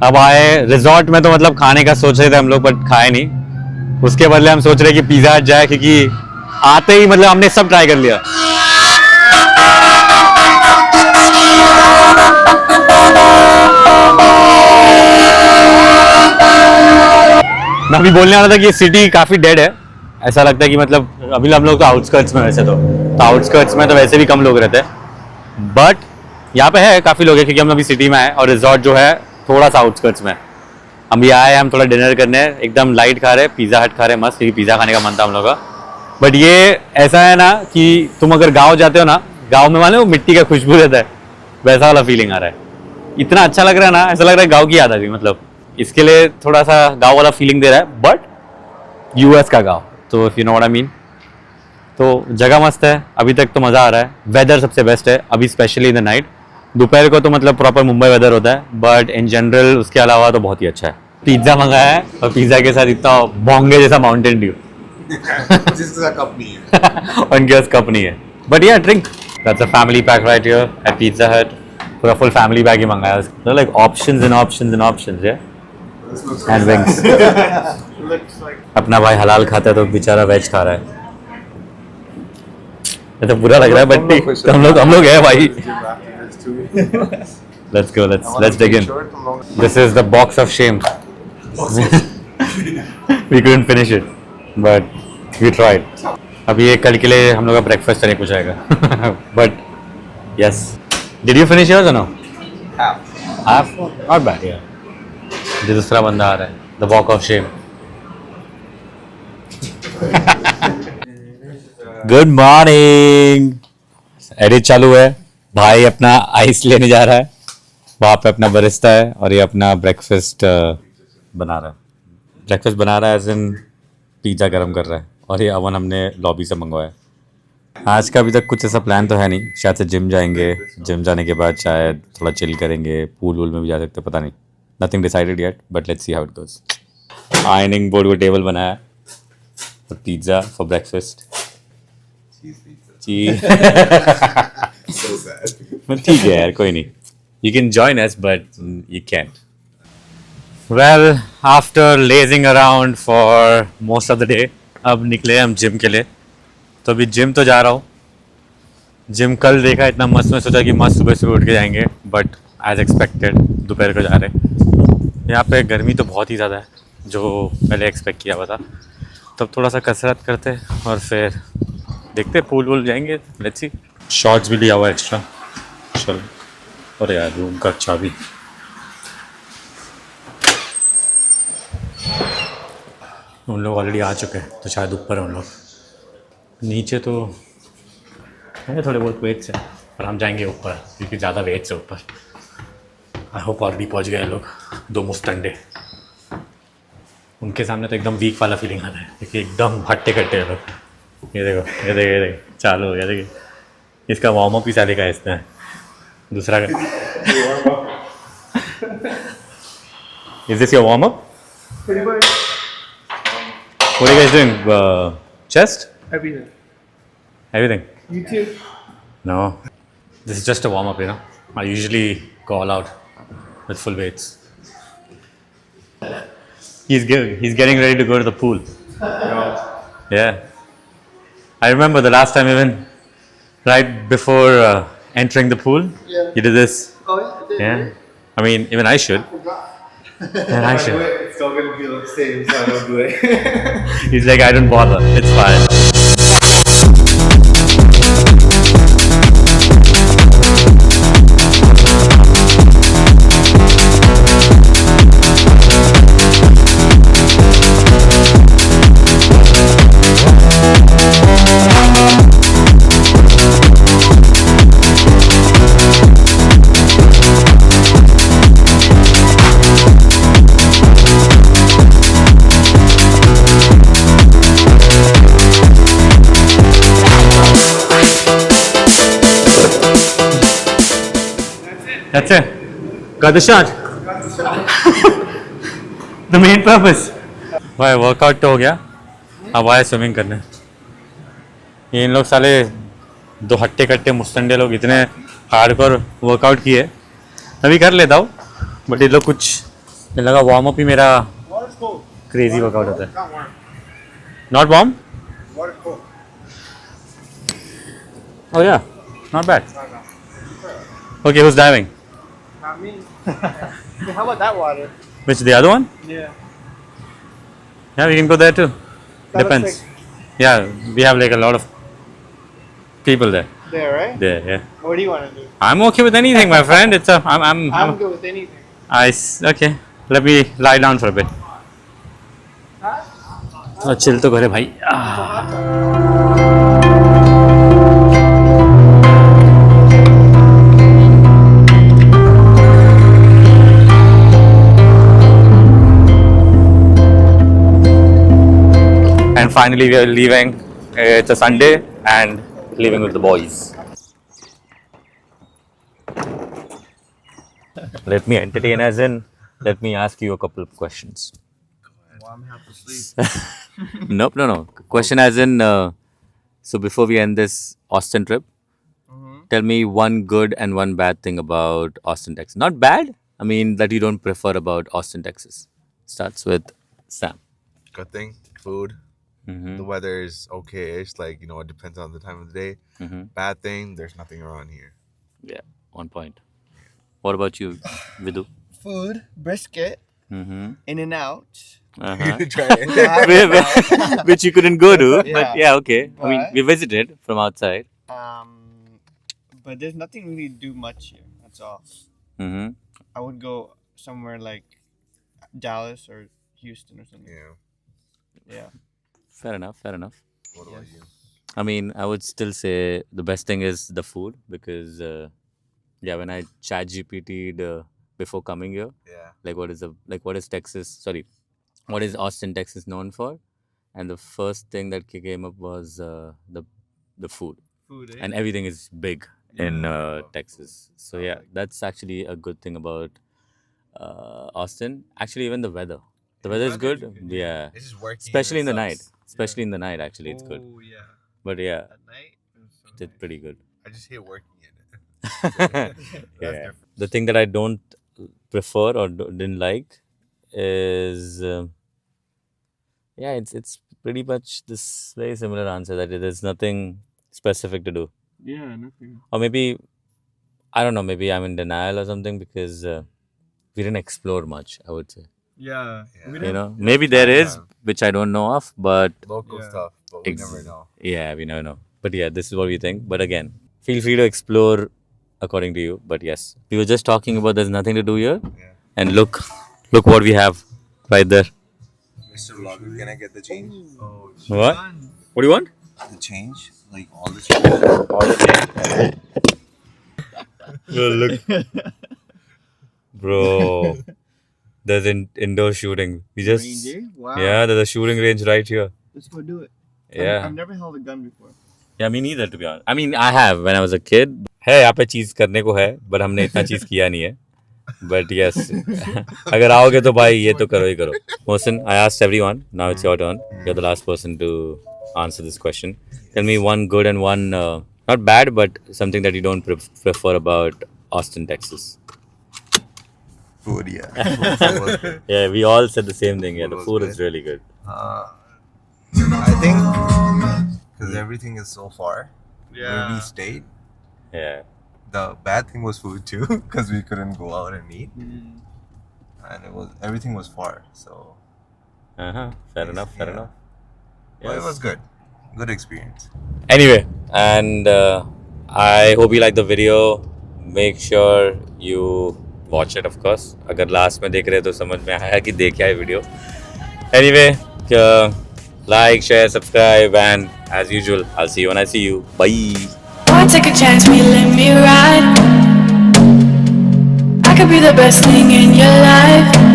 अब आए रिजॉर्ट में तो मतलब खाने का सोच रहे थे हम लोग बट खाए नहीं। उसके बदले हम सोच रहे कि पिज्जा हट जाए क्योंकि आते ही मतलब हमने सब ट्राई कर लिया। मैं अभी बोलने वाला था कि ये सिटी काफी डेड है। ऐसा लगता है कि मतलब अभी हम लोग तो आउटस्कर्ट्स में वैसे तो आउटस्कर्ट्स में तो वैसे भी कम लोग रहते हैं बट यहाँ पे है काफी लोग हैं क्योंकि हम अभी सिटी में आए और रिजॉर्ट जो है थोड़ा सा आउटस्कर्ट्स में। हम भी आए हम थोड़ा डिनर करने एकदम लाइट खा रहे पिज़्ज़ा हट खा रहे मस्त क्योंकि पिज़्ज़ा खाने का मन था हम लोग का। बट ये ऐसा है ना कि तुम अगर गांव जाते हो ना गांव में मानो मिट्टी का खुशबू रहता है वैसा वाला फीलिंग आ रहा है। इतना अच्छा लग रहा है ना ऐसा लग रहा है गाँव की याद आ गई मतलब इसके लिए थोड़ा सा गाँव वाला फीलिंग दे रहा है बट यूएस का गाँव तो if you know what I mean. तो जगह मस्त है अभी तक तो मज़ा आ रहा है। वेदर सबसे बेस्ट है अभी स्पेशली इन द नाइट। दोपहर को तो मतलब प्रॉपर मुंबई वेदर होता है बट इन जनरल उसके अलावा तो बहुत ही अच्छा है। पिज्ज़ा मंगाया है और पिज़्ज़ा के साथ इतना बोंगे जैसा माउंटेन ड्यू जिसका कप नहीं है उनके पास कप नहीं है बट या drink that's a family pack right here eight pizza हट। पूरा फुल फैमिली पैक ही मंगाया है like options and options and options है एंड विंग्स। अपना भाई हलाल खाता है तो बेचारा वेज खा रहा है। ये तो बुरा लग रहा है बट ठीक हम लोग है भाई। Let's go. Let's dig in. This is the box of shame. We couldn't finish it, but we tried. अभी ये कल के लिए हम लोग का ब्रेकफास्ट नहीं कुछ आएगा. But yes. Did you finish yours or no? Half. Not bad. Yeah. ये दूसरा बंदा आ रहा है. The box of shame. Good morning. Edit चालू है. भाई अपना आइस लेने जा रहा है. वहाँ पे अपना बरिस्ता है और ये अपना ब्रेकफास्ट बना रहा है. ब्रेकफास्ट बना रहा है एज इन पिज़्ज़ा गर्म कर रहा है और ये अवन हमने लॉबी से मंगवाया है. आज का अभी तक कुछ ऐसा प्लान तो है नहीं. शायद से जिम जाएंगे. जिम जाने के बाद शायद थोड़ा चिल करेंगे. पूल वूल में भी जा सकते पता नहीं. Nothing decided yet but let's see how it goes. Ironing board को टेबल बनाया और pizza for breakfast. So sad. ठीक है यार कोई नहीं. You can join us but you can't. Well, after lazing around for most of the day, अब निकले हम जिम के लिए. तो अभी जिम तो जा रहा हूँ. जिम कल देखा इतना मस्त में सोचा कि मस्त सुबह सुबह उठ के जाएंगे बट एज एक्सपेक्टेड दोपहर को जा रहे हैं. यहाँ पे गर्मी तो बहुत ही ज़्यादा है जो पहले एक्सपेक्ट किया हुआ था. तब थोड़ा सा कसरत करते और फिर देखते पूल वूल जाएंगे. Let's see. शॉर्ट्स भी लिया हुआ एक्स्ट्रा. चलो. अरे यार रूम का चाबी. उन लोग ऑलरेडी आ चुके हैं तो शायद ऊपर है उन लोग. नीचे तो है थोड़े बहुत वेट्स हैं पर हम जाएंगे ऊपर क्योंकि ज़्यादा वेट्स है ऊपर. आई होप ऑलरेडी पहुँच गए लोग. दो मुस्तंडे. उनके सामने तो एकदम वीक वाला फीलिंग आता है क्योंकि एकदम हट्टे कट्टे हैं लोग. ये देखो चालू हो गया. देखिए इसका वार्म अप ही साले का है इसमें. दूसरा का Is this your warm up? Pretty much. What are you guys doing? Chest? Everything. Everything? You too. No. This is just a warm up, you know. I usually go all out with full weights. He's getting ready to go to the pool. Yeah. I remember the last time even right before entering the pool, you did this. Oh yeah, I did. Yeah. I mean, even I should. And I should. It's still gonna feel the same, so I don't do it. He's like, I don't bother. It's fine. That's it. Got the shot. The main purpose. भाई workout तो हो गया. अब आए swimming करने. ये इन लोग साले दो हट्टे कट्टे मुस्तंडे लोग इतने हार्डकोर वर्कआउट किए. अभी कर लेता हूँ बट ये लोग कुछ मुझे लगा वार्म अप ही मेरा Water's cold. क्रेजी वर्कआउट होता है. Not warm. Not warm? Water's cold. Oh yeah, not bad. No. Okay, who's diving? Not me. How about that water? Which, the other one? Yeah. Yeah, we can go there too. That looks Depends. Yeah, we have like a lot of people there. There, right? There, yeah. What do you want to do? I'm okay with anything, my friend. It's a, I'm good with anything. Okay. Let me lie down for a bit. Oh, chill तो करे भाई. And finally we are leaving. It's a Sunday and leaving with the boys. Let me entertain, as in, let me ask you a couple of questions. Well, I'm half asleep. Nope, no. Question as in, so before we end this Austin trip, tell me one good and one bad thing about Austin, Texas. Not bad, I mean that you don't prefer about Austin, Texas. Starts with Sam. Good thing, food. The weather is okay-ish. Like, it depends on the time of the day. Bad thing, there's nothing around here. Yeah, 1 point. What about you, Vidu? Food, brisket, In and Out. You try it. Which you couldn't go to, Yeah. but yeah, okay. I mean, But- we visited from outside. But there's nothing really to do much here. That's all. Mm-hmm. I would go somewhere like Dallas or Houston or something. Yeah. Fair enough. What about you? I mean, I would still say the best thing is the food because, when I chat GPT'd before coming here, Yeah. what is Texas? Sorry, what is Austin, Texas known for? And the first thing that came up was the food, Food, and everything is big in Texas. So yeah, that's actually a good thing about Austin. Actually, even the weather. The weather is good. Yeah, It's just working. especially in the night. sucks. Especially in the night, actually, it's good. Oh, yeah. But yeah, At night? it's pretty good. I just hate working in it. That's Yeah. different. The thing that I don't prefer or didn't like is, it's pretty much this very similar answer that there's nothing specific to do. Yeah, nothing. Or maybe, I don't know, maybe I'm in denial or something because we didn't explore much, I would say. Yeah. Yeah. Maybe there is, Yeah. which I don't know of, but Local Yeah. stuff, but we Ex- never know. yeah, we never know. But yeah, this is what we think. But again, feel free to explore according to you. But yes, we were just talking about there's nothing to do here. Yeah. And look what we have right there. Mr. Vlogger, can I get the change? Oh, What? What do you want? the change? Like all the change? Look. Bro. There's indoor shooting. We just Wow. Yeah, there's a shooting range right here. Let's go do it. Yeah. I've never held a gun before. Yeah, me neither, to be honest. I mean, I have when I was a kid. है यहाँ पे चीज करने को है, but हमने इतना चीज किया नहीं है. But yes, अगर आओगे तो भाई ये तो करो ही करो. Mohsin, I asked everyone. Now it's your turn. You're the last person to answer this question. Tell me one good and one not bad, but something that you don't prefer about Austin, Texas. Food, yeah. Food was good. Yeah, we all said the same thing. Yeah, Food the was food good. is really good. I think because everything is so far where we stayed, Yeah. the bad thing was food too because we couldn't go out and eat, and everything was far. So, Fair enough. Fair Yeah. enough. but it Yes. was good experience. Anyway, and I hope you like the video. Make sure you watch it, of course. अगर last में देख रहे तो समझ में आया कि देख आए video. Anyway, like, share, subscribe, and as usual, I'll see you when I see you. Bye. Why take a chance, will you let me ride? I could be the best thing in your life.